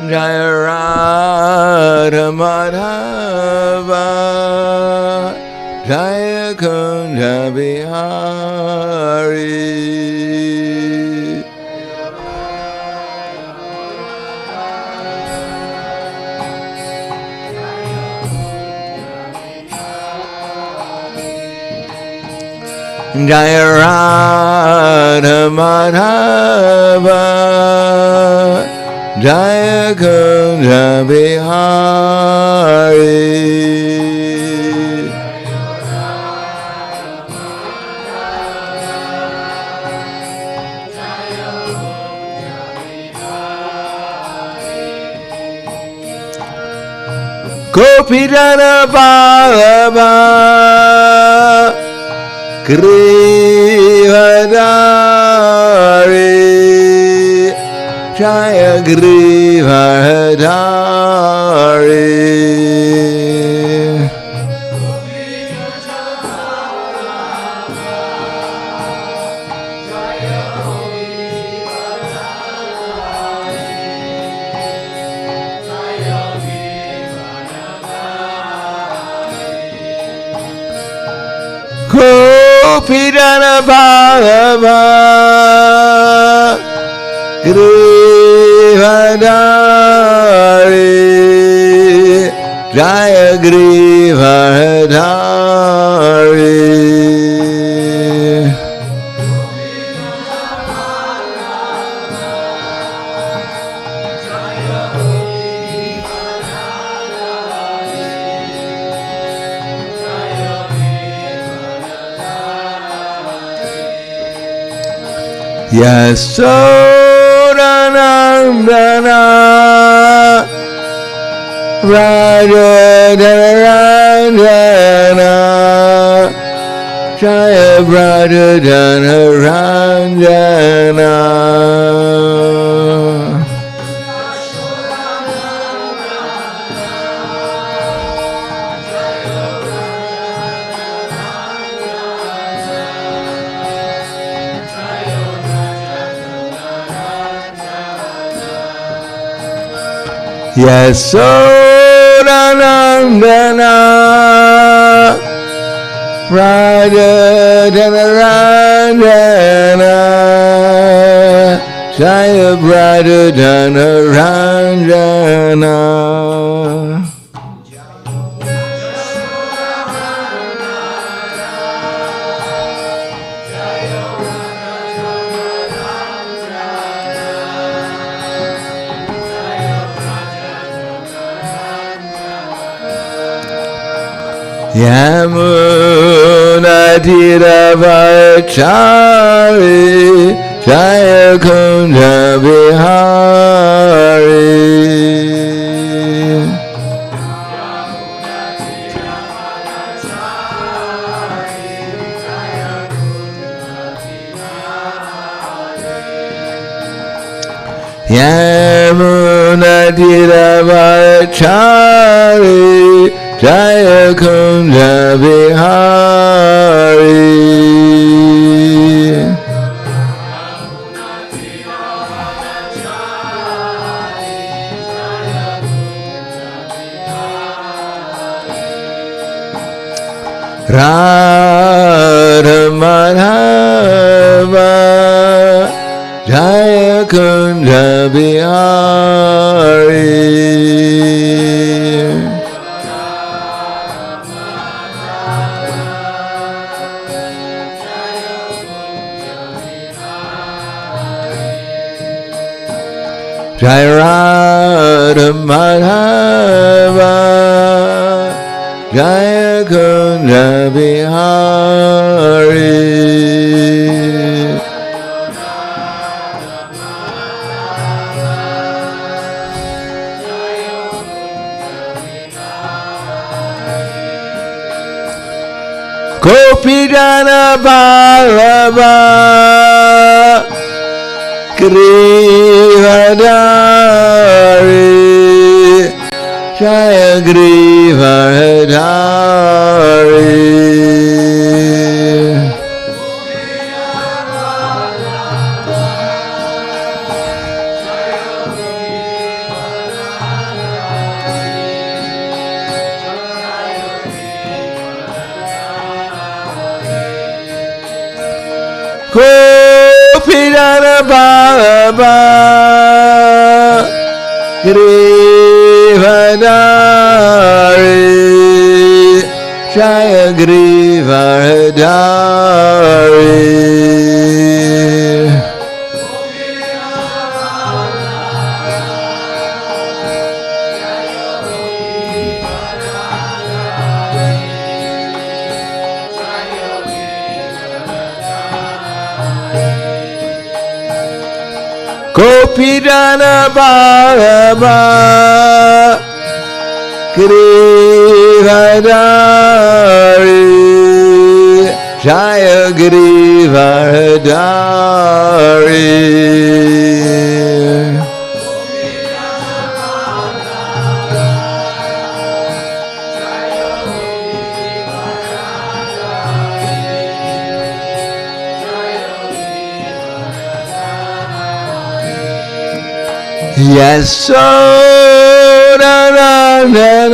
Jaya Radha Madhava Jaya Kunja Bihari Jaya Radha Madhava Jaya Kunja Bihari Gopijana Vallabha Grivadari Jaya Grivadari Gopijana Vallabha Grivadari Jaya Grivadari Yasodhanandana Rajadanarandana Jaya Rajadanarandana Yasodhanandana Rajadanarandana Jaya Rajadanarandana Yamuna Tiravachari Jaya Kunja Bihari Yamuna Tiravachari Jaya Kunja Bihari Radha Madhava Jaya Kunja Bihari Jaya Radha Madhava Jaya Kunja Bihari Gopijana Vallabha Grivadari Jaya Grivadari Vallabha Grivadari Jaya Grivadari Gopijana Vallabha Girivardhari Jaya Girivardhari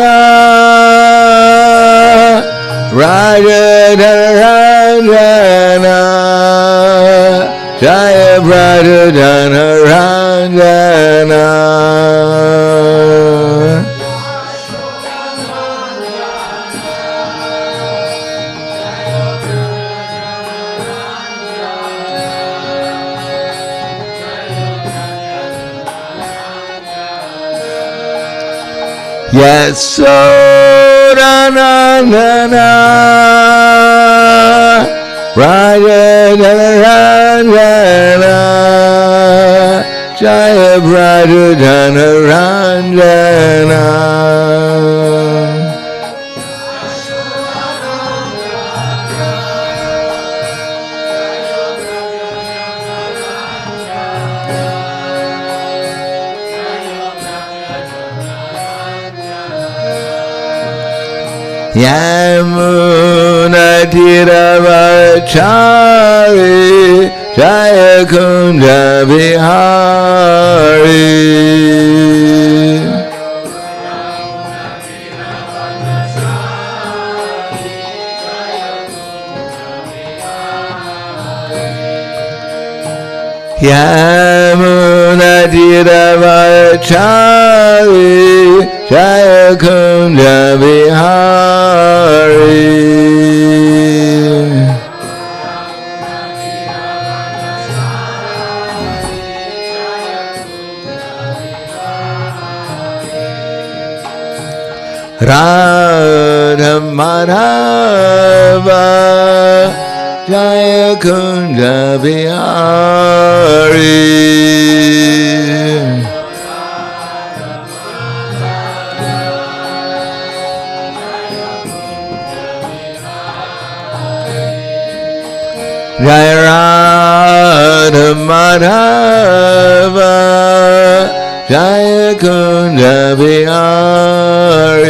Yasodhanandana Rajadhanarandana Jaya Rajadhanarandana Yasodhanandana Rajadhanarandana Jaya Rajadhanarandana Yamuna Tiravachari Jaya Kunda Vihari Yamuna Tiravachari Jaya Kunda Vihari Radha Madhava Jaya Kunda Vihari Jaya Radha Madhava Jaya Kunda Vihari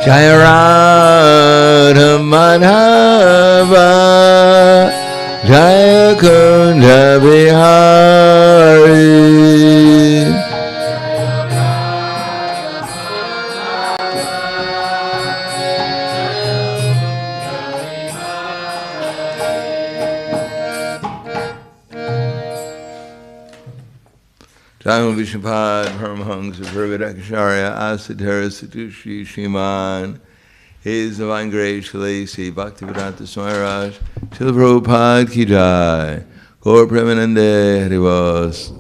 Jaya Radha Madhava Jaya Kunda Vihari Jaya Vishnupad Paramahansa Purvadakacharya Asadhara Satushi Shriman His Divine Grace Shalasi Bhaktivedanta Swami Raj Srila Prabhupada Ki Jai Gaur Premanande Harivas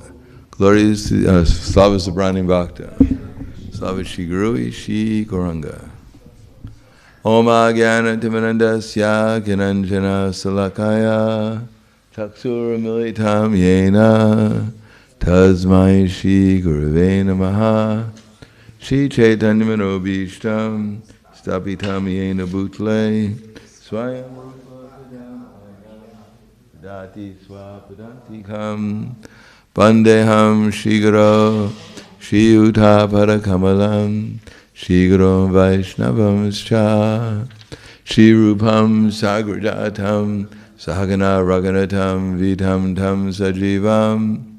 Glories to Slava Sabrani Bhakta Slava Shri Guru Shri Gauranga Om Agyana Timanandasya Kinanjana Salakaya Chaksura Militam Yena Tasmai Shri Gurave Namaha Shri Chaitanya Manobhishtam Stapitam Yena Bhutle Swayam Dati Swapadantikam Vandeham Shri Guru Shri Uta Parakamalam Shri Guru Vaishnavamscha Shri Rupam Sagrajatam Sahagana Raganatam Vitam Tam Sajivam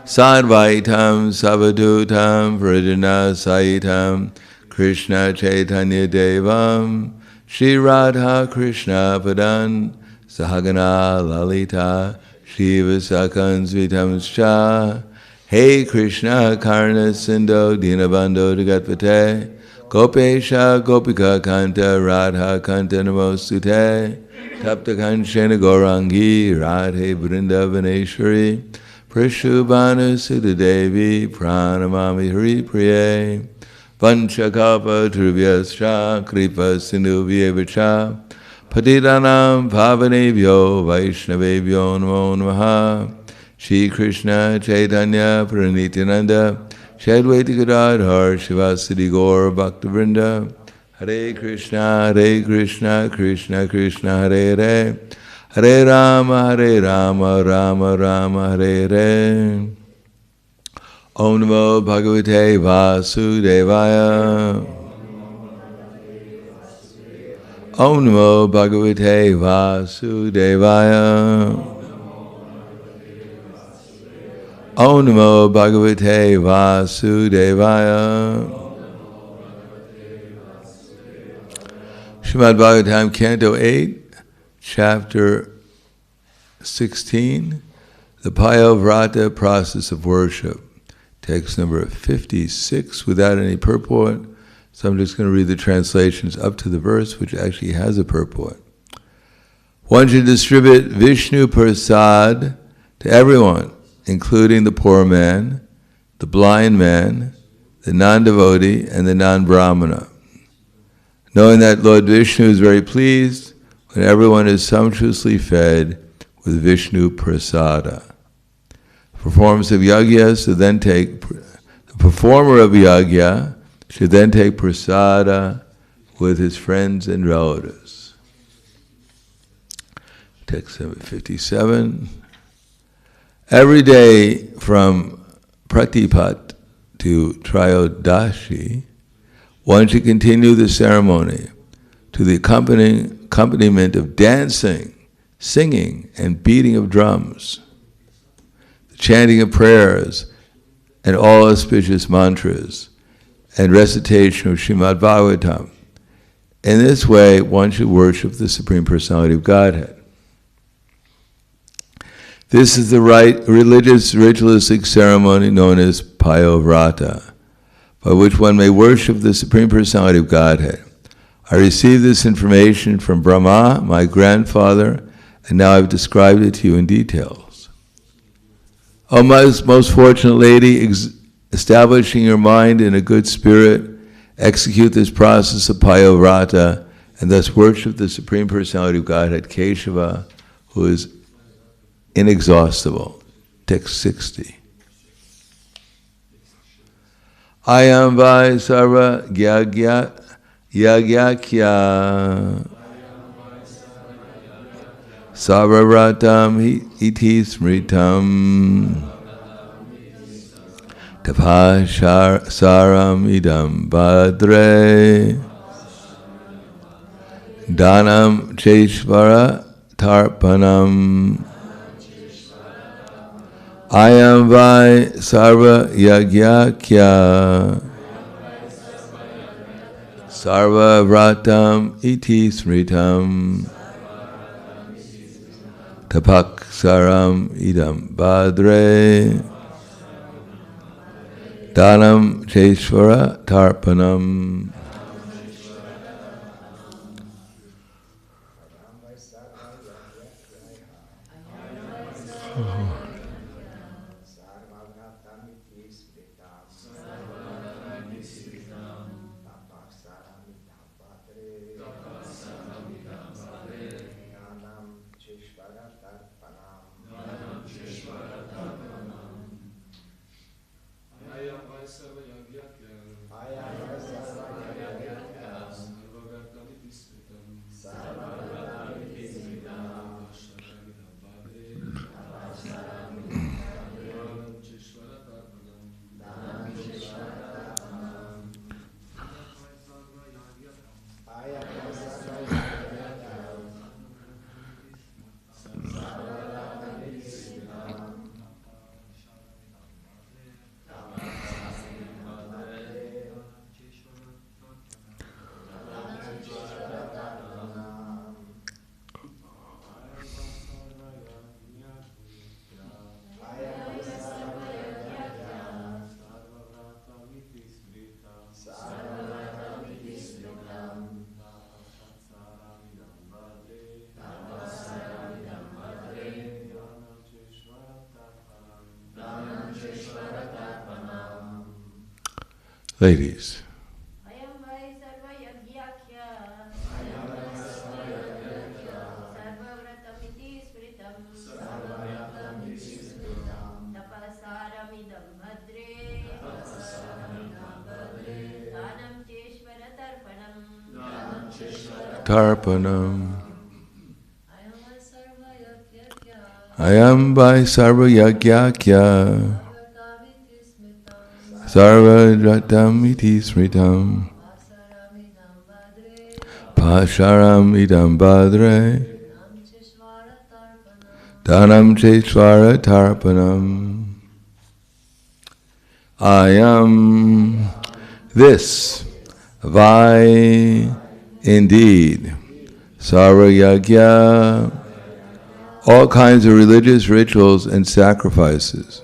Sadvaitam Savadutam Vrajana Saitam Krishna Chaitanya Devam Shri Radha Krishna Padan Sahagana Lalita Shiva Sakan Svitamscha Hey Krishna Karna Sindho Dinabandho Jagatpate Gopesha Gopika Kanta Radha Kanta Namostute Tapta Kanchena Gaurangi Radhe Vrindavaneshwari Prishubhana Sudha-devi Pranamami Hari Priye Vanchakapa Trubhyascha Kripa Sindhuvyevacha Patitanam Pavanebhyo Vaishnavebhyo Namo Namaha Shri Krishna Chaitanya Pranityananda Shri Advaita Gadadhar Shivasadi Gaur Bhaktivinoda Hare Krishna Krishna Krishna Hare Hare Hare Rama Rama Rama Hare Hare Om Namo Bhagavate Vasudevaya Om Namo Bhagavate Vasudevaya Om Namo Bhagavate Vasudevaya Srimad Bhagavatam, Canto 8, Chapter 16, the Payovrata process of worship. Text number 56 without any purport. So I'm just going to read the translations up to the verse, which actually has a purport. One should distribute Vishnu Prasad to everyone, including the poor man, the blind man, the non-devotee, and the non-brahmana. Knowing that Lord Vishnu is very pleased when everyone is sumptuously fed with Vishnu Prasada. The performer of yajna should then take prasada with his friends and relatives. Text number 57. Every day from Pratipat to Trayodashi, one should continue the ceremony to the accompaniment of dancing, singing, and beating of drums, the chanting of prayers, and all auspicious mantras, and recitation of Srimad Bhagavatam. In this way, one should worship the Supreme Personality of Godhead. This is the right religious ritualistic ceremony known as Payovrata, by which one may worship the Supreme Personality of Godhead. I received this information from Brahma, my grandfather, and now I've described it to you in details. O most fortunate lady, establishing your mind in a good spirit, execute this process of Payovrata, and thus worship the Supreme Personality of Godhead, Keshava, who is inexhaustible. Text 60. Ayam vai sarva gyagya yagyakya sarvaratam iti smritam tapasharam idam badre danam cheshvara tarpanam Ayam vai sarva yagyakya sarva vratam iti smritam tapaksaram idam badre danam cheshvara tarpanam. Ladies. Tarpanam. Ayam by sarva yagyakya. Sarva ratam iti smritam. Pasharam idam badre. Dhanam cheshvara tarpanam. Ayam, this, vai, indeed, sarva yagya, all kinds of religious rituals and sacrifices.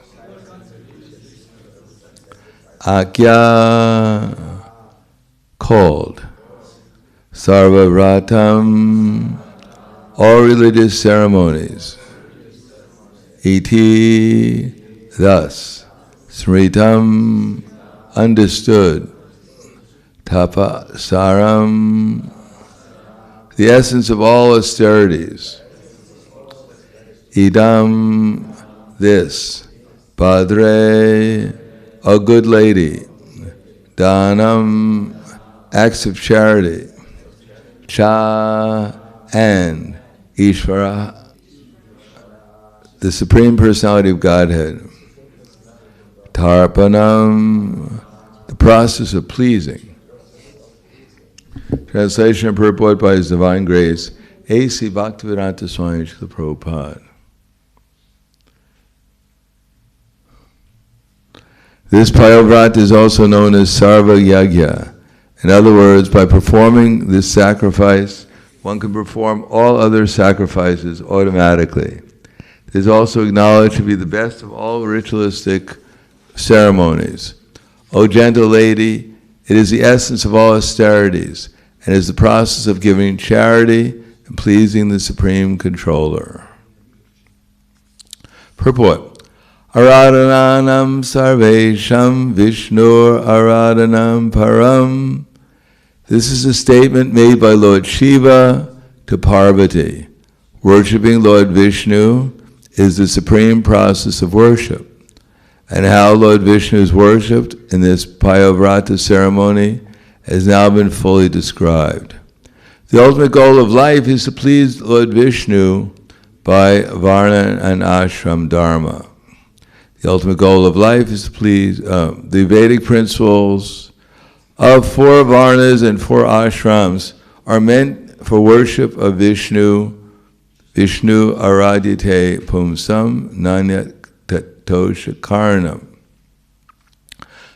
Akya, called. Sarva vratam, all religious ceremonies. Iti, thus. Smritam, understood. Tapa saram, the essence of all austerities. Idam, this. Padre, a good lady. Dhanam, acts of charity. Cha, and. Ishvara, the Supreme Personality of Godhead. Tarpanam, the process of pleasing. Translation and purport by His Divine Grace, A.C. Bhaktivedanta Swami Srila Prabhupada. This Payovrata is also known as Sarva Yagya. In other words, by performing this sacrifice, one can perform all other sacrifices automatically. It is also acknowledged to be the best of all ritualistic ceremonies. O gentle lady, it is the essence of all austerities, and is the process of giving charity and pleasing the Supreme Controller. Purport. Aradhanam sarvesham Vishnur aradhanam param. This is a statement made by Lord Shiva to Parvati. Worshipping Lord Vishnu is the supreme process of worship. And how Lord Vishnu is worshipped in this Payovrata ceremony has now been fully described. The ultimate goal of life is to please Lord Vishnu by Varna and Ashram Dharma. The ultimate goal of life is to please the Vedic principles of 4 Varnas and 4 Ashrams are meant for worship of Vishnu. Vishnu aradhyate pumsam nanyat tatosha karanam.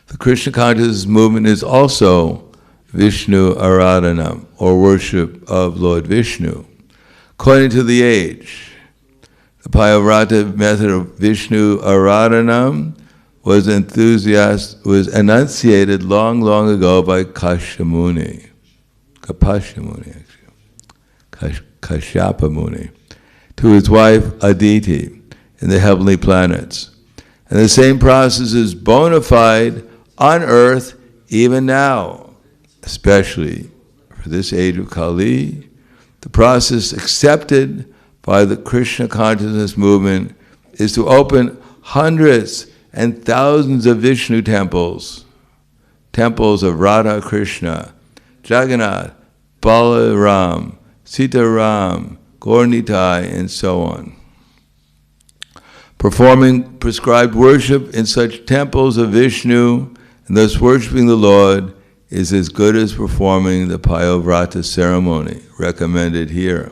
The Krishna consciousness movement is also Vishnu aradhanam, or worship of Lord Vishnu. According to the age, the Payovrata method of Vishnu aradhanam was enunciated long, long ago by Kashyapa Muni, to his wife Aditi in the heavenly planets. And the same process is bona fide on earth even now, especially for this age of Kali. The process accepted by the Krishna consciousness movement is to open hundreds and thousands of Vishnu temples, temples of Radha Krishna, Jagannath, Balaram, Sitaram, Gaurnitai, and so on. Performing prescribed worship in such temples of Vishnu and thus worshipping the Lord is as good as performing the Payovrata ceremony recommended here.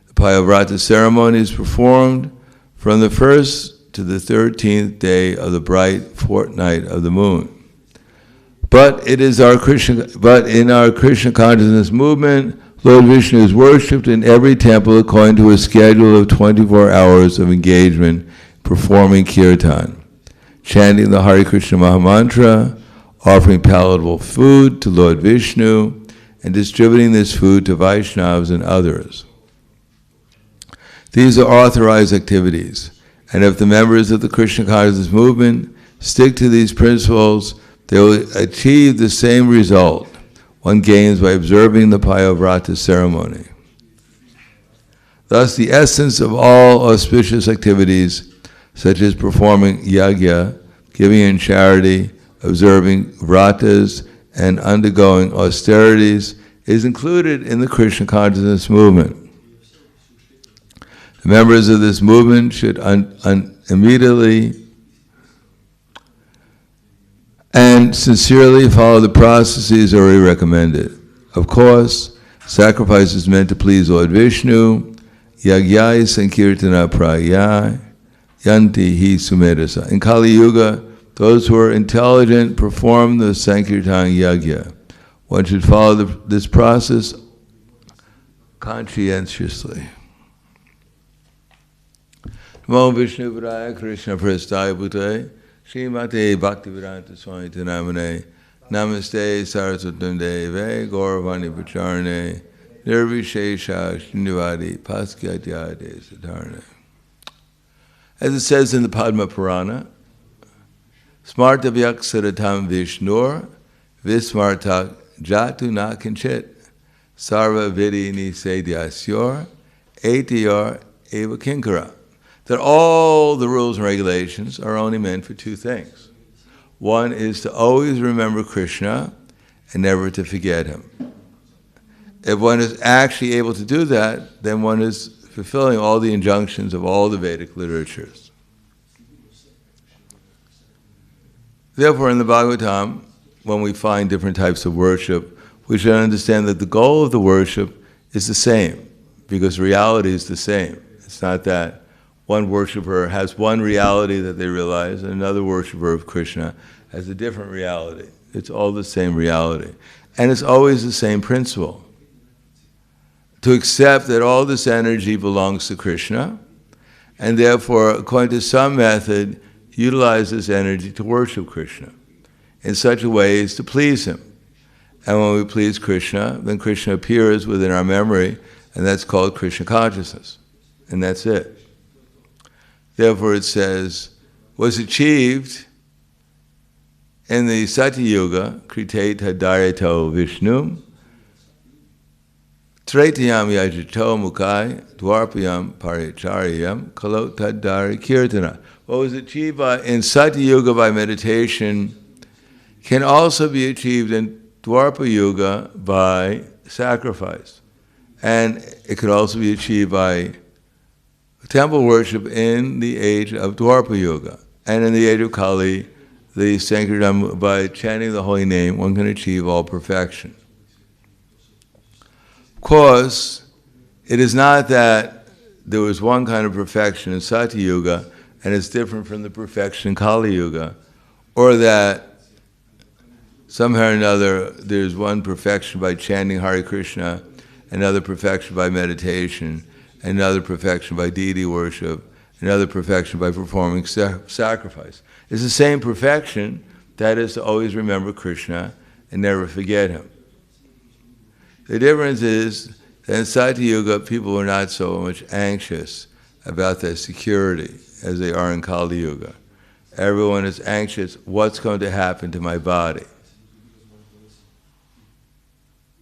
The Payovrata ceremony is performed from the 1st to the 13th day of the bright fortnight of the moon. But in our Krishna consciousness movement, Lord Vishnu is worshipped in every temple according to a schedule of 24 hours of engagement performing kirtan, chanting the Hare-Krishna Mahamantra, offering palatable food to Lord Vishnu, and distributing this food to Vaishnavas and others. These are authorized activities, and if the members of the Krishna consciousness movement stick to these principles, they will achieve the same result one gains by observing the Payavrata ceremony. Thus, the essence of all auspicious activities, such as performing yajna, giving in charity, observing vratas, and undergoing austerities, is included in the Krishna consciousness movement. The members of this movement should immediately and sincerely follow the processes already recommended. Of course, sacrifice is meant to please Lord Vishnu, yagyai sankirtana prayai, yanti hi sumedasa. In Kali Yuga, those who are intelligent perform the sankirtan yagya. One should follow this process conscientiously. Namo Vishnu Padaya Krishna Prestaya Bhutaya Srimate Bhaktivedanta Swami Namane Namaste Saraswatam Deve Gauravani Pacharane Nirvishesha Shinivadi Paskyatyade Satarne. As it says in the Padma Purana, Smartavyak Saratam Vishnur Vismartak Jatu Na Kinchit Sarva Vidi Nisedhyasyor Etiyor Eva Kinkara. That all the rules and regulations are only meant for two things. One is to always remember Krishna and never to forget him. If one is actually able to do that, then one is fulfilling all the injunctions of all the Vedic literatures. Therefore, in the Bhagavatam, when we find different types of worship, we should understand that the goal of the worship is the same, because reality is the same. It's not that one worshiper has one reality that they realize, and another worshiper of Krishna has a different reality. It's all the same reality. And it's always the same principle. To accept that all this energy belongs to Krishna, and therefore, according to some method, utilize this energy to worship Krishna in such a way as to please him. And when we please Krishna, then Krishna appears within our memory, and that's called Krishna consciousness. And that's it. Therefore it says, was achieved in the Satya Yuga, Krite Tadareto Vishnu, Tretayam Yajato Mukai, Dwarpayam Paricharyam, Kalot Tadari Kirtana. What was achieved in Satya Yuga by meditation can also be achieved in Dwarpa Yuga by sacrifice. And it could also be achieved by temple worship in the age of Dwarpa Yuga. And in the age of Kali, the Sankirtan, by chanting the holy name, one can achieve all perfection. Of course, it is not that there was one kind of perfection in Satya Yuga and it's different from the perfection in Kali Yuga, or that somehow or another there's one perfection by chanting Hare Krishna, another perfection by meditation, another perfection by deity worship, another perfection by performing sacrifice. It's the same perfection, that is to always remember Krishna and never forget him. The difference is that in Satya Yuga, people were not so much anxious about their security as they are in Kali Yuga. Everyone is anxious, what's going to happen to my body?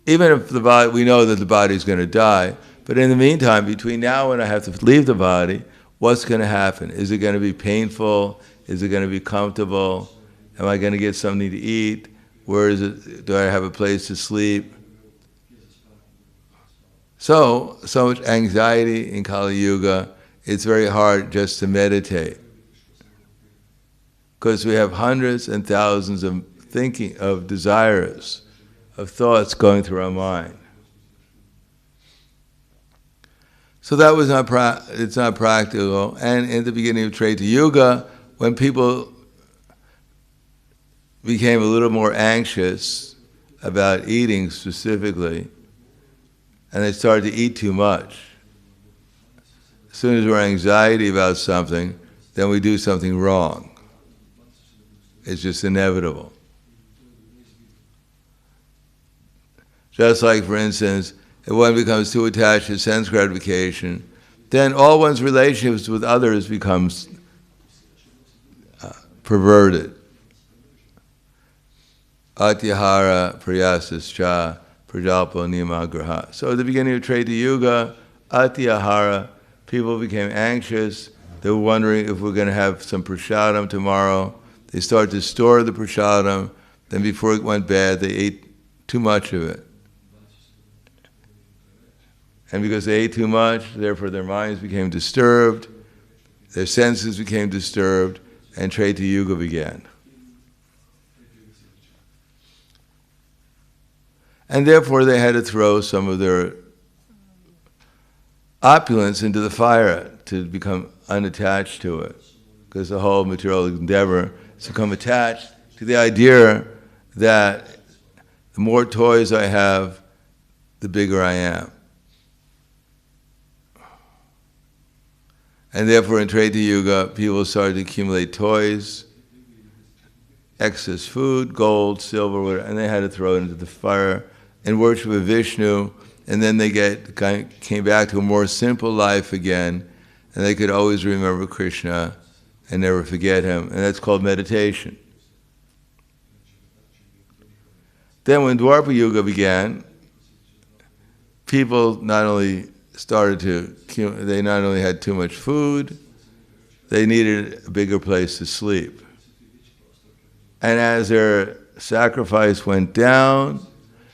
Even if the body, we know that the body is going to die, but in the meantime, between now and I have to leave the body, what's going to happen? Is it going to be painful? Is it going to be comfortable? Am I going to get something to eat? Where is it? Do I have a place to sleep? So much anxiety in Kali Yuga, it's very hard just to meditate. Because we have hundreds and thousands of thinking, of desires, of thoughts going through our mind. So that was it's not practical. And in the beginning of Treta Yuga, when people became a little more anxious about eating specifically, and they started to eat too much, as soon as we're anxiety about something, then we do something wrong. It's just inevitable. Just like, for instance, if one becomes too attached to sense gratification, then all one's relationships with others becomes perverted. atyahara prayasascha prajalpo niyamagraha. So at the beginning of Treta Yuga, atyahara, people became anxious. They were wondering if we're going to have some prasadam tomorrow. They started to store the prasadam. Then before it went bad, they ate too much of it. And because they ate too much, therefore their minds became disturbed, their senses became disturbed, and Treta Yuga began. And therefore they had to throw some of their opulence into the fire to become unattached to it. Because the whole material endeavor has become attached to the idea that the more toys I have, the bigger I am. And therefore in Treta Yuga, people started to accumulate toys, excess food, gold, silver, whatever, and they had to throw it into the fire and worship of Vishnu, and then they came back to a more simple life again, and they could always remember Krishna and never forget him, and that's called meditation. Then when Dwapara Yuga began, people not only they not only had too much food, they needed a bigger place to sleep. And as their sacrifice went down,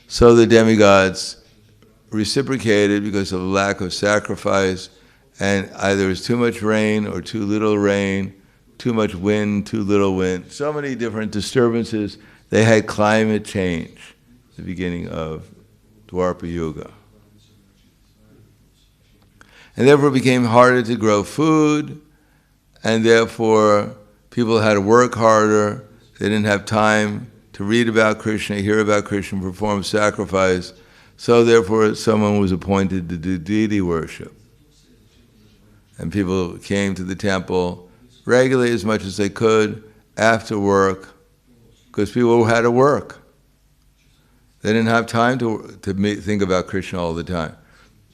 so the demigods reciprocated because of the lack of sacrifice, and either it was too much rain or too little rain, too much wind, too little wind, so many different disturbances. They had climate change at the beginning of Dwapara Yuga. And therefore it became harder to grow food, and therefore people had to work harder. They didn't have time to read about Krishna, hear about Krishna, perform sacrifice. So therefore someone was appointed to do deity worship. And people came to the temple regularly as much as they could after work, because people had to work. They didn't have time to think about Krishna all the time,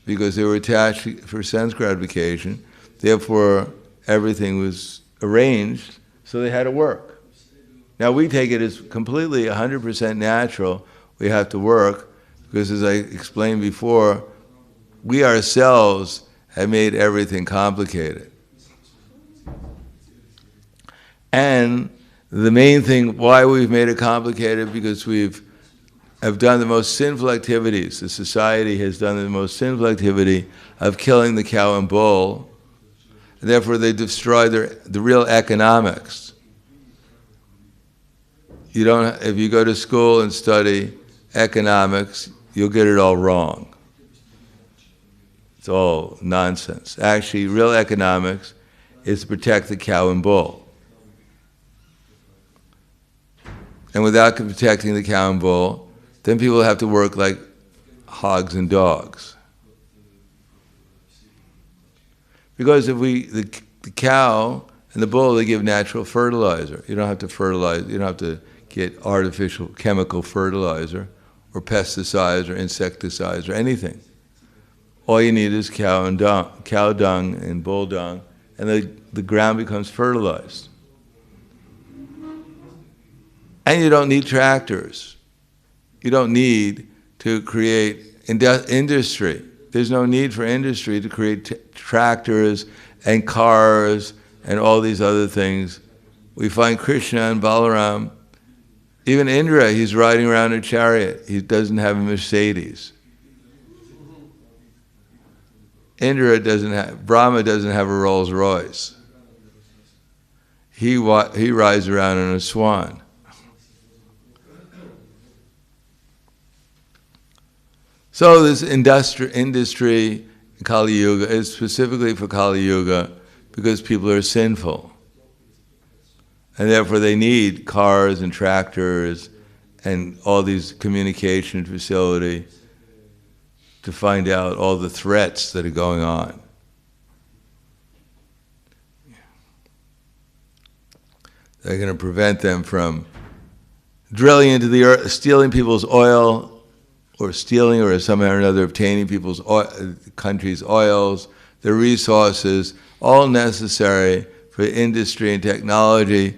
because they were attached for sense gratification. Therefore, everything was arranged, so they had to work. Now we take it as completely 100% natural. We have to work, because as I explained before, we ourselves have made everything complicated. And the main thing why we've made it complicated, because have done the most sinful activities. The society has done the most sinful activity of killing the cow and bull, and therefore they destroy the real economics. If you go to school and study economics, you'll get it all wrong. It's all nonsense. Actually, real economics is to protect the cow and bull. And without protecting the cow and bull, then people have to work like hogs and dogs. Because if the cow and the bull, they give natural fertilizer. You don't have to fertilize, you don't have to get artificial chemical fertilizer or pesticides or insecticides or anything. All you need is cow dung and bull dung, and the ground becomes fertilized. And you don't need tractors. You don't need to create industry. There's no need for industry to create tractors and cars and all these other things. We find Krishna and Balaram, even Indra, he's riding around a chariot. He doesn't have a Mercedes. Brahma doesn't have a Rolls Royce. He rides around in a swan. So this industry in Kali Yuga is specifically for Kali Yuga because people are sinful. And therefore they need cars and tractors and all these communication facility to find out all the threats that are going on. They're going to prevent them from drilling into the earth, stealing people's oil, or stealing or somehow or another obtaining people's country's oils, their resources, all necessary for industry and technology.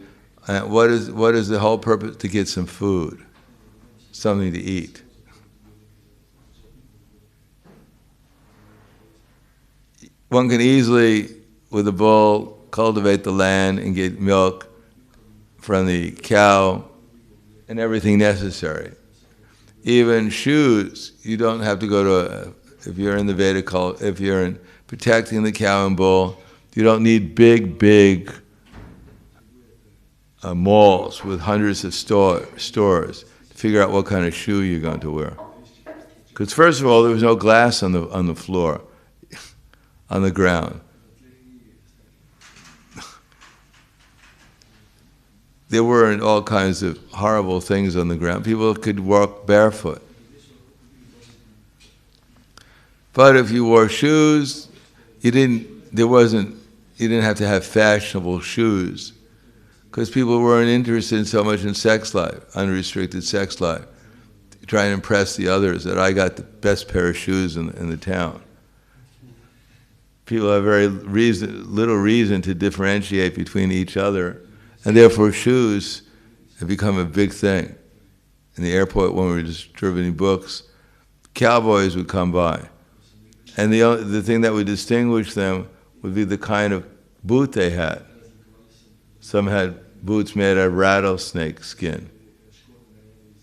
What is the whole purpose? To get some food. something to eat. One can easily, with a bull, cultivate the land and get milk from the cow and everything necessary. Even shoes, you don't have to go to, if you're in the Vedic cult, if you're in protecting the cow and bull, you don't need big malls with hundreds of stores to figure out what kind of shoe you're going to wear. Because first of all, there was no glass on the floor, on the ground. There weren't all kinds of horrible things on the ground. People could walk barefoot. But if you wore shoes, you didn't have to have fashionable shoes, because people weren't interested so much in sex life, unrestricted sex life, to try and impress the others that I got the best pair of shoes in the town. People have very little reason to differentiate between each other, and therefore shoes have become a big thing. In the airport, when we were distributing books, cowboys would come by, and the thing that would distinguish them would be the kind of boot they had. Some had boots made out of rattlesnake skin.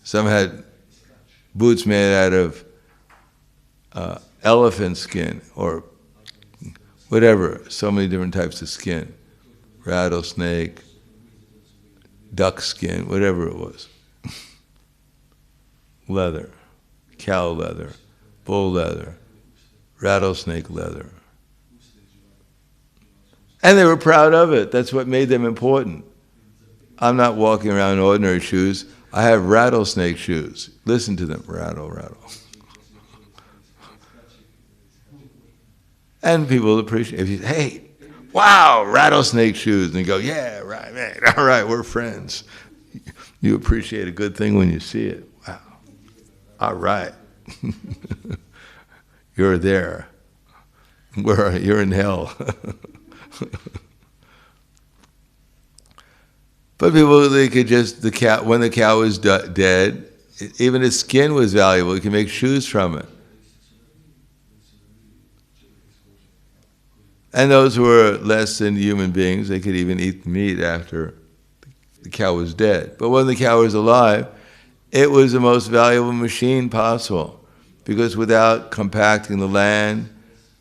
Some had boots made out of elephant skin, or whatever, so many different types of skin. Rattlesnake, duck skin, whatever it was. Leather, cow leather, bull leather, rattlesnake leather. And they were proud of it. That's what made them important. I'm not walking around in ordinary shoes. I have rattlesnake shoes. Listen to them. Rattle, rattle. And people appreciate it. If you say, hey, wow, rattlesnake shoes. And you go, yeah, right, man. All right, we're friends. You appreciate a good thing when you see it. Wow. All right. You're there. You're in hell. But people, they could just, when the cow was dead, even its skin was valuable. You could make shoes from it. And those who were less than human beings, they could even eat meat after the cow was dead. But when the cow was alive, it was the most valuable machine possible, because without compacting the land,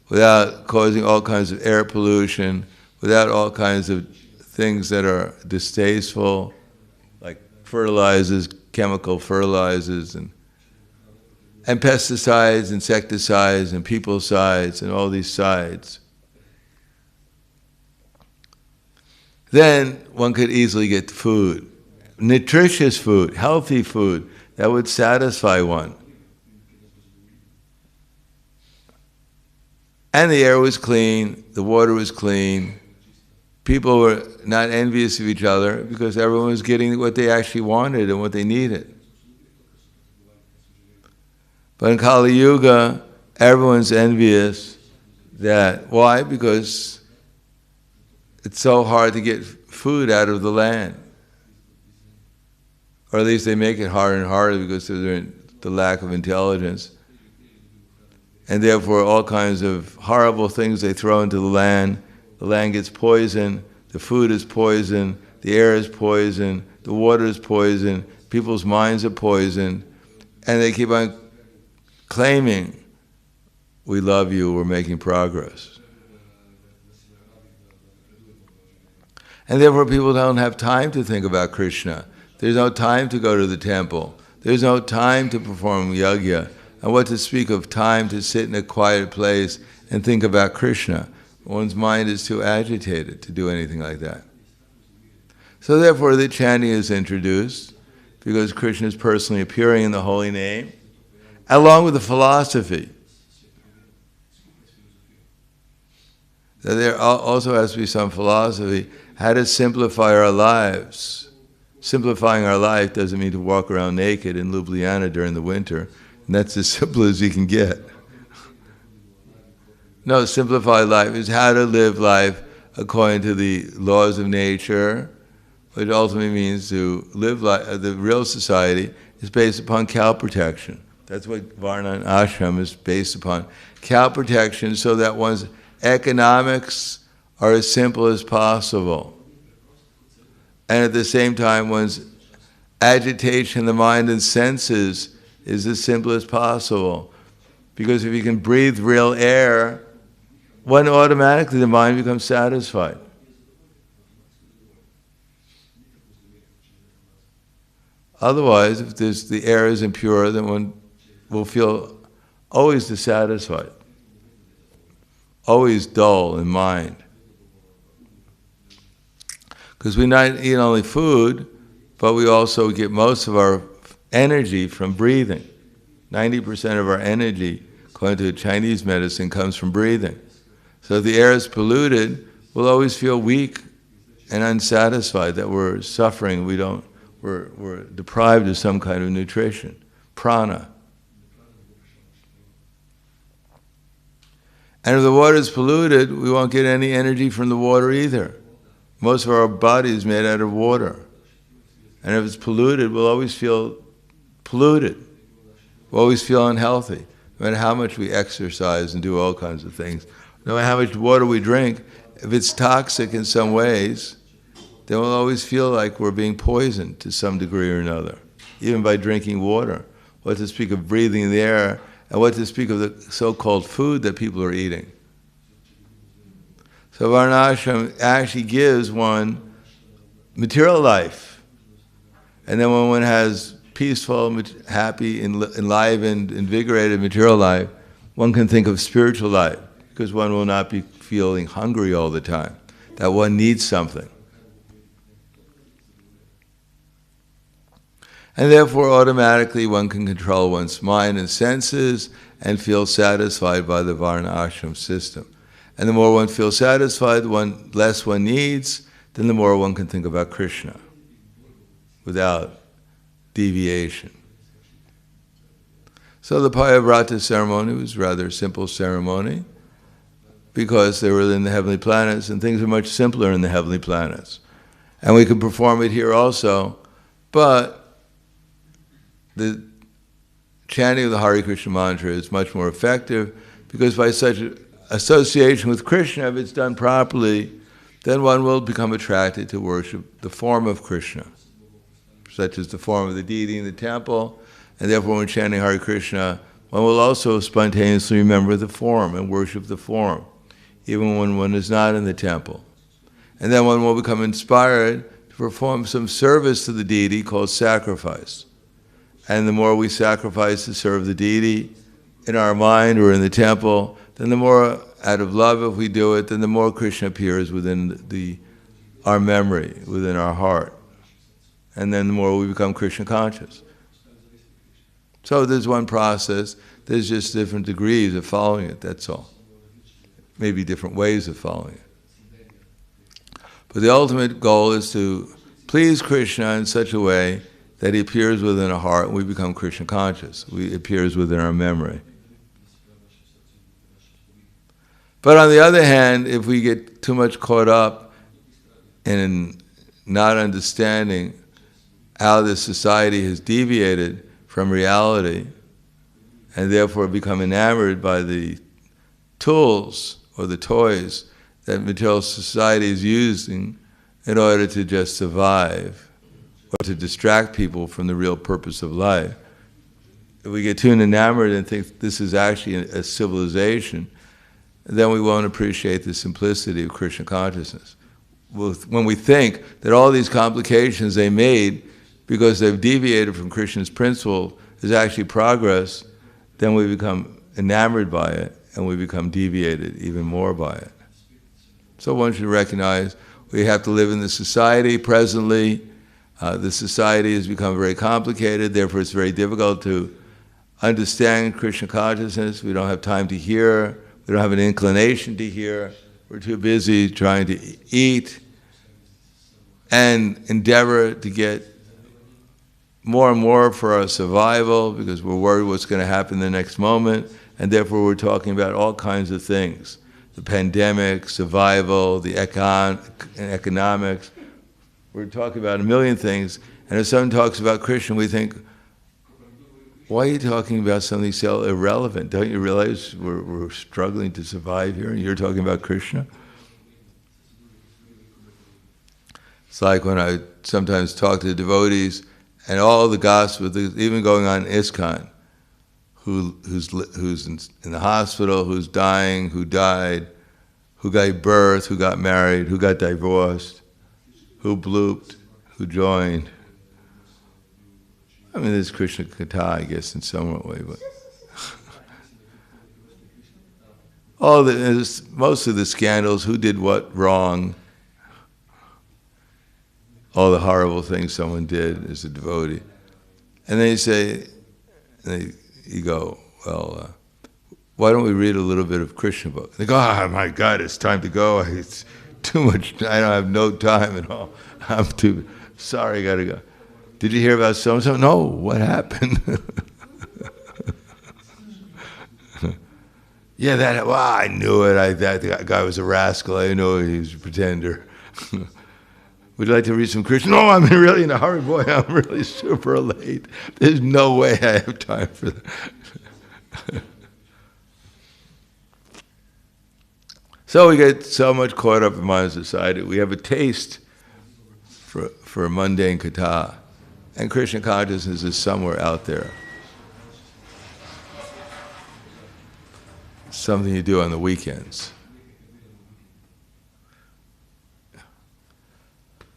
without causing all kinds of air pollution, without all kinds of things that are distasteful, like fertilizers, chemical fertilizers, and pesticides, insecticides, and peoplecides, and all these sides, then one could easily get food, nutritious food, healthy food, that would satisfy one. And the air was clean, the water was clean. People were not envious of each other because everyone was getting what they actually wanted and what they needed. But in Kali Yuga, everyone's envious. Why? Because it's so hard to get food out of the land. Or at least they make it harder and harder because of the lack of intelligence. And therefore all kinds of horrible things they throw into the land. The land gets poisoned, the food is poisoned, the air is poisoned, the water is poisoned, people's minds are poisoned, and they keep on claiming, we love you, we're making progress. And therefore people don't have time to think about Krishna. There's no time to go to the temple. There's no time to perform yajna. And what to speak of time to sit in a quiet place and think about Krishna. One's mind is too agitated to do anything like that. So therefore the chanting is introduced, because Krishna is personally appearing in the holy name, along with the philosophy. So there also has to be some philosophy, how to simplify our lives. Simplifying our life doesn't mean to walk around naked in Ljubljana during the winter, and that's as simple as you can get. No, simplified life is how to live life according to the laws of nature, which ultimately means to live the real society is based upon cow protection. That's what Varna and Ashram is based upon. Cow protection, so that one's economics are as simple as possible. And at the same time, one's agitation of the mind and senses is as simple as possible. Because if you can breathe real air, one automatically, the mind becomes satisfied. Otherwise, if the air is impure, then one will feel always dissatisfied, always dull in mind. Because we not eat only food, but we also get most of our energy from breathing. 90% of our energy, according to Chinese medicine, comes from breathing. So if the air is polluted, we'll always feel weak and unsatisfied, that we're suffering, we're deprived of some kind of nutrition, prana. And if the water is polluted, we won't get any energy from the water either. Most of our body is made out of water. And if it's polluted, we'll always feel polluted. We'll always feel unhealthy. No matter how much we exercise and do all kinds of things, no matter how much water we drink, if it's toxic in some ways, then we'll always feel like we're being poisoned to some degree or another, even by drinking water. What to speak of breathing the air, and what to speak of the so-called food that people are eating. So Varnashram actually gives one material life. And then when one has peaceful, happy, enlivened, invigorated material life, one can think of spiritual life, because one will not be feeling hungry all the time, that one needs something. And therefore, automatically, one can control one's mind and senses and feel satisfied by the Varna Ashram system. And the more one feels satisfied, the less one needs, then the more one can think about Krishna without deviation. So the Payavrata ceremony was a rather simple ceremony because they were in the heavenly planets, and things are much simpler in the heavenly planets. And we can perform it here also, but the chanting of the Hare Krishna mantra is much more effective, because by such association with Krishna, if it's done properly, then one will become attracted to worship the form of Krishna, such as the form of the deity in the temple, and therefore when chanting Hare Krishna, one will also spontaneously remember the form and worship the form, even when one is not in the temple. And then one will become inspired to perform some service to the deity called sacrifice. And the more we sacrifice to serve the deity in our mind or in the temple, then the more out of love, if we do it, then the more Krishna appears within our memory, within our heart. And then the more we become Krishna conscious. So there's one process, there's just different degrees of following it, that's all. Maybe different ways of following it. But the ultimate goal is to please Krishna in such a way that he appears within our heart and we become Krishna conscious. He appears within our memory. But on the other hand, if we get too much caught up in not understanding how this society has deviated from reality and therefore become enamored by the tools or the toys that material society is using in order to just survive or to distract people from the real purpose of life. If we get too enamored and think this is actually a civilization, then we won't appreciate the simplicity of Krishna consciousness. When we think that all these complications they made because they've deviated from Krishna's principle is actually progress, then we become enamored by it and we become deviated even more by it. So one should recognize we have to live in the society presently. The society has become very complicated, therefore it's very difficult to understand Krishna consciousness. We don't have time to hear, we don't have an inclination to hear, we're too busy trying to eat and endeavor to get more and more for our survival because we're worried what's going to happen the next moment, and therefore we're talking about all kinds of things. The pandemic, survival, the economics. We're talking about a million things, and if someone talks about Krishna, we think, Why are you talking about something so irrelevant? Don't you realize we're struggling to survive here and you're talking about Krishna? It's like when I sometimes talk to the devotees and all the gossip, even going on in ISKCON, who's in the hospital, who's dying, who died, who gave birth, who got married, who got divorced, who blooped, who joined. I mean, there's Krishna Katha, I guess, in some way, but most of the scandals, who did what wrong, all the horrible things someone did as a devotee. And then you say, you go, well, why don't we read a little bit of Krishna book? They go, oh my God, it's time to go. It's too much, I don't have no time at all. I'm too, sorry, I gotta go. Did you hear about so-and-so? No, what happened? Yeah, well, I knew it. That guy was a rascal. I knew he was a pretender. Would you like to read some Krishna? No, I'm really in a hurry, boy. I'm really super late. There's no way I have time for that. So we get so much caught up in modern society. We have a taste for mundane katha. And Krishna consciousness is somewhere out there. Something you do on the weekends.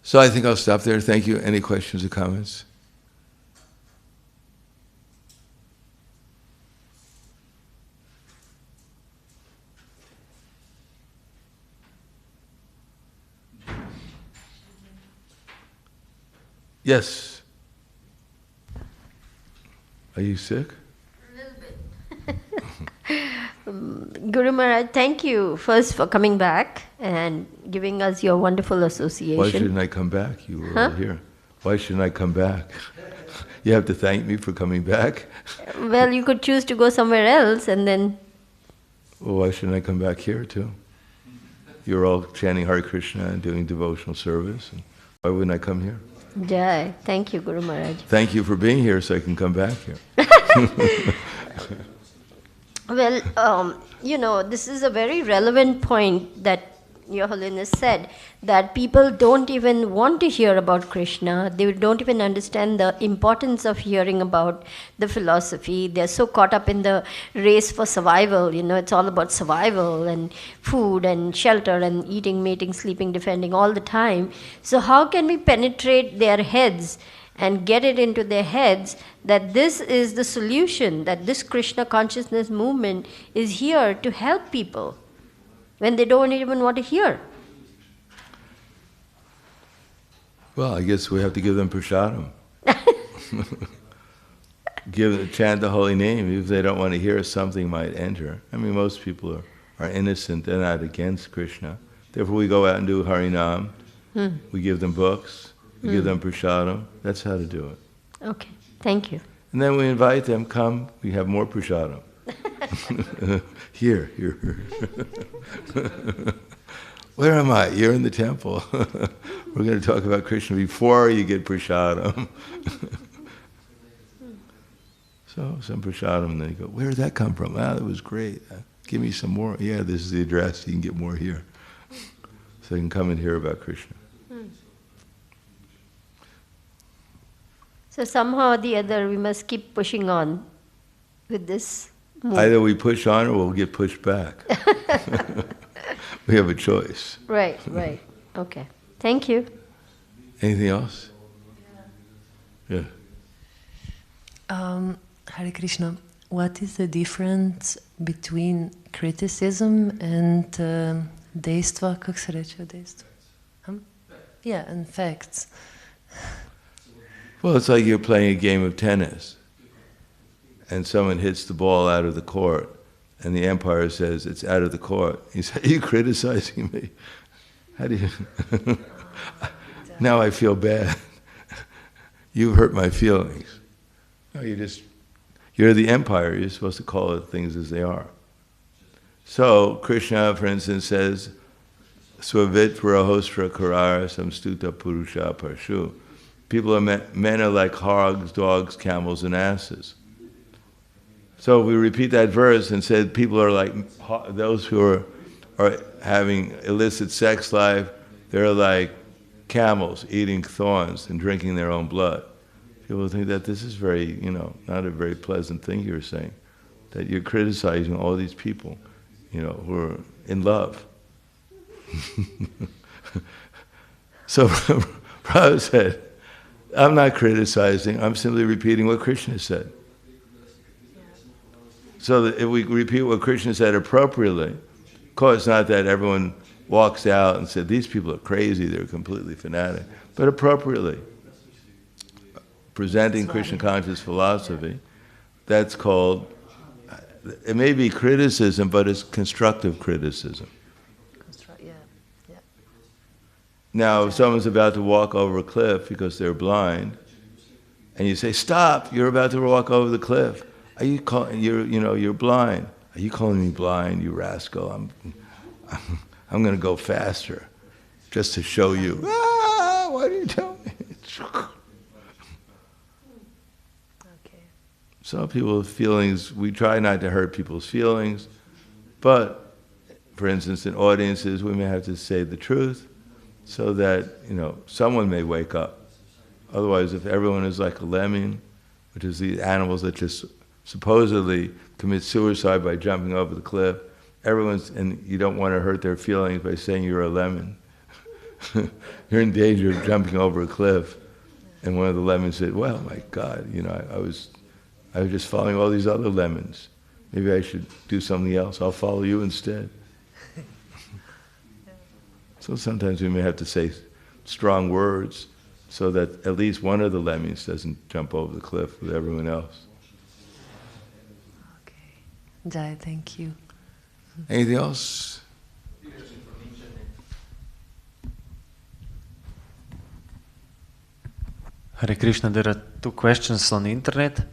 So I think I'll stop there. Thank you. Any questions or comments? Yes. Are you sick? A little bit. Guru Maharaj, thank you first for coming back and giving us your wonderful association. Why shouldn't I come back? You were all here. Why shouldn't I come back? You have to thank me for coming back? Well, you could choose to go somewhere else and then... Well, why shouldn't I come back here too? You're all chanting Hare Krishna and doing devotional service. And why wouldn't I come here? Jai. Thank you, Guru Maharaj. Thank you for being here so I can come back here. Well, this is a very relevant point that Your Holiness said, that people don't even want to hear about Krishna. They don't even understand the importance of hearing about the philosophy. They're so caught up in the race for survival. It's all about survival and food and shelter and eating, mating, sleeping, defending all the time. So how can we penetrate their heads and get it into their heads that this is the solution, that this Krishna consciousness movement is here to help people when they don't even want to hear? Well, I guess we have to give them prasadam. Chant the holy name. If they don't want to hear, something might enter. I mean, most people are innocent. They're not against Krishna. Therefore, we go out and do Harinam. We give them books. We give them prasadam. That's how to do it. Okay, thank you. And then we invite them, come, we have more prasadam. Here. Where am I? You're in the temple. We're going to talk about Krishna before you get prasadam. So, some prasadam, and then you go, where did that come from? That was great. Give me some more. Yeah, this is the address. You can get more here. So you can come and hear about Krishna. So somehow or the other, we must keep pushing on with this movement. Either we push on or we'll get pushed back. We have a choice. Right. Okay. Thank you. Anything else? Yeah. Hare Krishna, what is the difference between criticism and dejstva, kako se reče dejstva? Yeah, and facts. Well, it's like you're playing a game of tennis and someone hits the ball out of the court and the umpire says, it's out of the court. He says, are you criticizing me? How do you... Now I feel bad. You've hurt my feelings. No, you're the umpire. You're supposed to call it things as they are. So Krishna, for instance, says, Svavitra hostra karara samstuta purusha parshu. Men are like hogs, dogs, camels, and asses. So we repeat that verse and said people are like, those who are having illicit sex life, they're like camels eating thorns and drinking their own blood. People think that this is very, not a very pleasant thing you're saying, that you're criticizing all these people, who are in love. So Prabhupada said, I'm not criticizing, I'm simply repeating what Krishna said. So that if we repeat what Krishna said appropriately, of course not that everyone walks out and said, these people are crazy, they're completely fanatic, but appropriately, presenting Krishna conscious philosophy, that's called, it may be criticism, but it's constructive criticism. Now, if someone's about to walk over a cliff because they're blind, and you say, "Stop! You're about to walk over the cliff. Are you you're blind? Are you calling me blind, you rascal? I'm going to go faster, just to show you. Ah, why do you tell me?" Okay. Some people's feelings, we try not to hurt people's feelings, but, for instance, in audiences, we may have to say the truth, so that, someone may wake up. Otherwise, if everyone is like a lemming, which is the animals that just supposedly commit suicide by jumping over the cliff, and you don't want to hurt their feelings by saying you're a lemon. You're in danger of jumping over a cliff. And one of the lemons said, well, my God, I was just following all these other lemons. Maybe I should do something else. I'll follow you instead. So sometimes we may have to say strong words so that at least one of the lemmings doesn't jump over the cliff with everyone else. Okay. Jai, thank you. Anything else? Hare Krishna, there are two questions on the internet.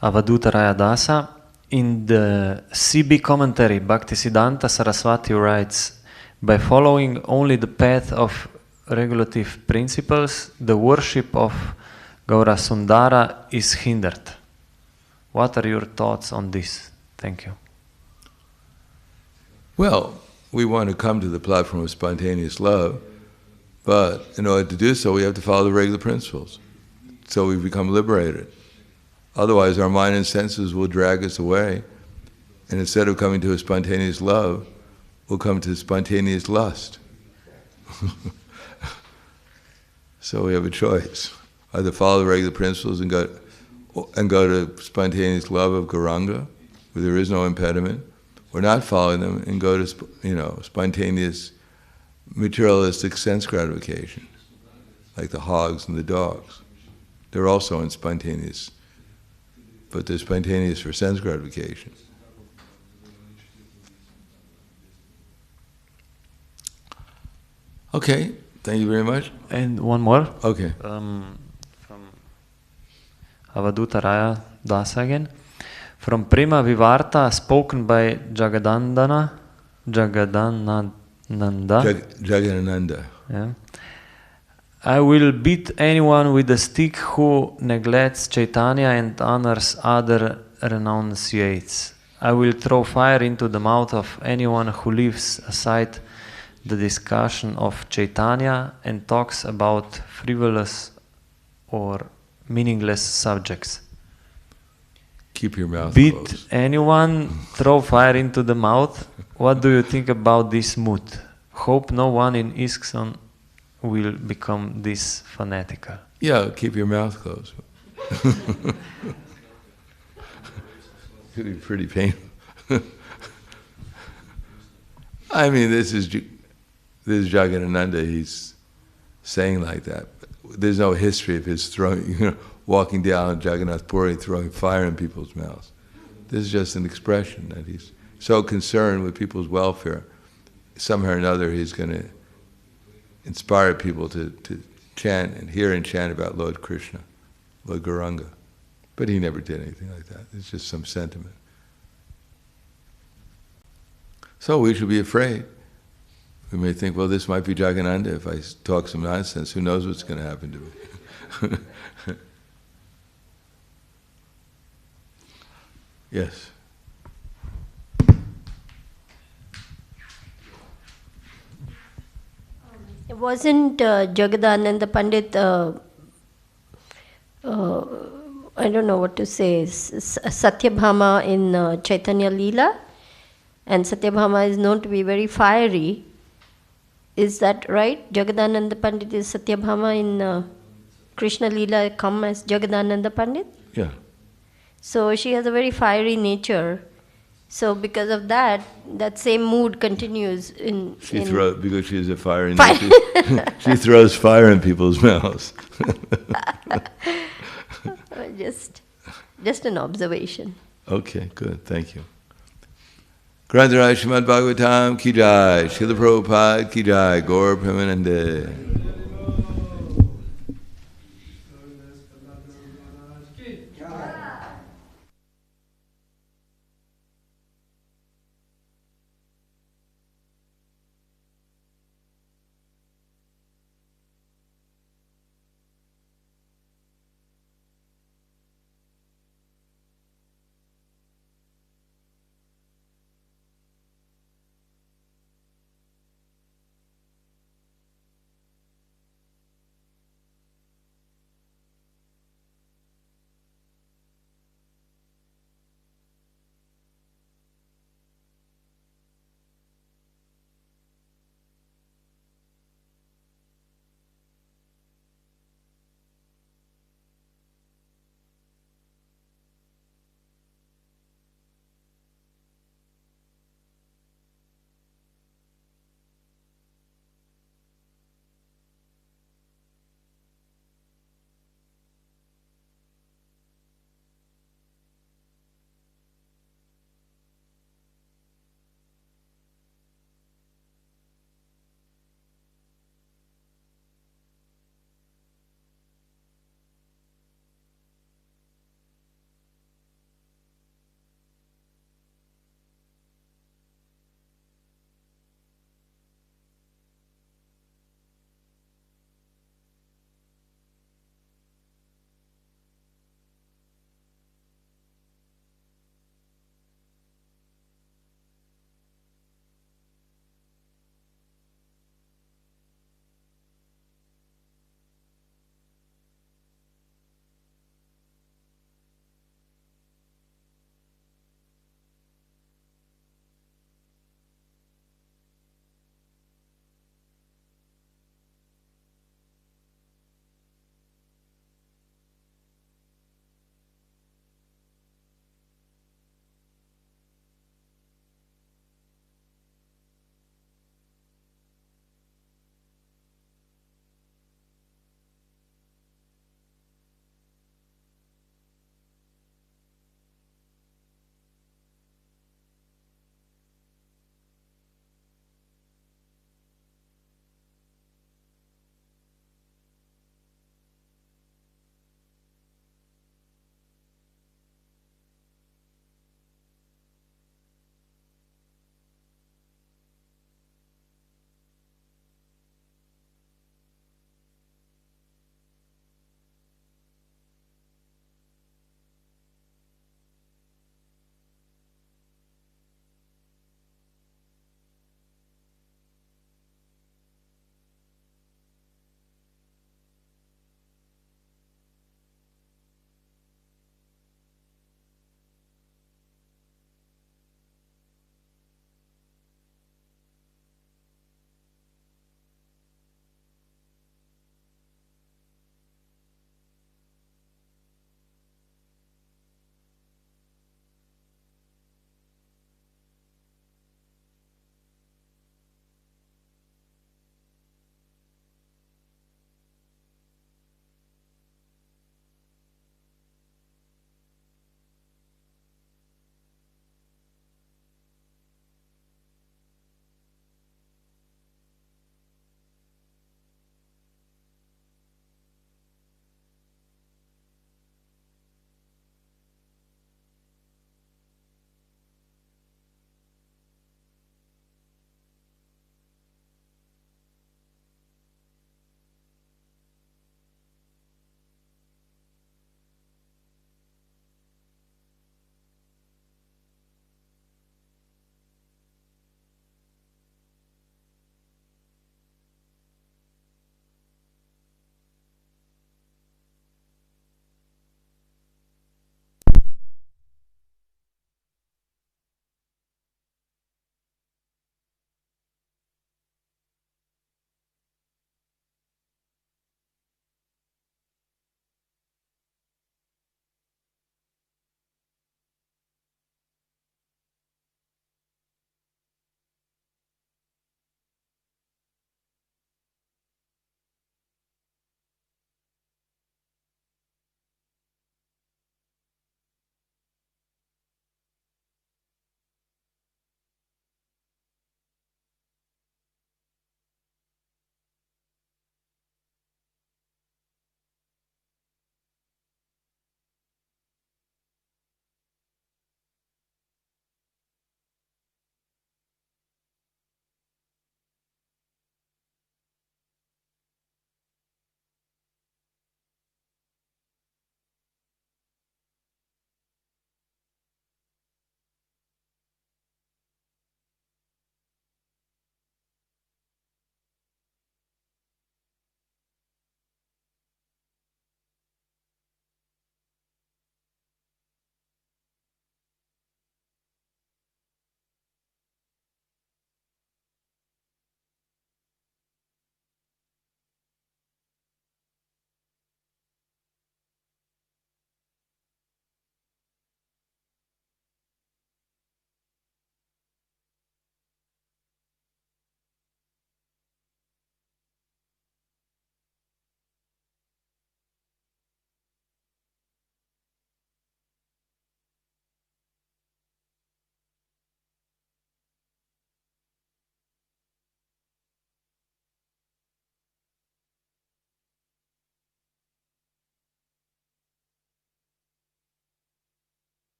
Avaduta Raya Dasa. In the CB commentary, Bhaktisiddhanta Saraswati writes, by following only the path of regulative principles, the worship of Gaurasundara is hindered. What are your thoughts on this? Thank you. Well, we want to come to the platform of spontaneous love, but in order to do so, we have to follow the regular principles. So we become liberated. Otherwise, our mind and senses will drag us away, and instead of coming to a spontaneous love, we'll come to spontaneous lust. So we have a choice: either follow the regular principles and go to spontaneous love of Gauranga, where there is no impediment, or not following them and go to spontaneous materialistic sense gratification, like the hogs and the dogs. They're also in spontaneous, but they're spontaneous for sense gratification. Okay, thank you very much. And one more. Okay. From Avaduta Raya Dasa again. From Prema Vivarta, spoken by Jagadananda. Jagadananda. Yeah. I will beat anyone with a stick who neglects Chaitanya and honors other renunciates. I will throw fire into the mouth of anyone who leaves aside the discussion of Chaitanya and talks about frivolous or meaningless subjects. Keep your mouth Beat closed. anyone, throw fire into the mouth. What do you think about this mood? Hope no one in ISKCON will become this fanatical. Yeah, keep your mouth closed. It'd be pretty painful. I mean, this is Jagadananda. He's saying like that. There's no history of his walking down Jagannath Puri throwing fire in people's mouths. This is just an expression that he's so concerned with people's welfare. Somehow or another, he's going to inspire people to chant and hear and chant about Lord Krishna, Lord Gauranga. But he never did anything like that. It's just some sentiment. So we should be afraid. We may think, well, this might be Jagadananda. If I talk some nonsense, who knows what's going to happen to me? Yes. Wasn't Jagadananda Pandit, I don't know what to say, Satyabhama in Chaitanya Leela? And Satyabhama is known to be very fiery. Is that right? Jagadananda Pandit is Satyabhama in Krishna Leela come as Jagadananda Pandit? Yeah. So she has a very fiery nature. So because of that, that same mood continues in... because she has a fiery nature. She throws fire in people's mouths. Just an observation. Okay, good. Thank you. Grantaraj Srimad Bhagavatam ki jai, Srila Prabhupada ki jai, Gaur Premanande.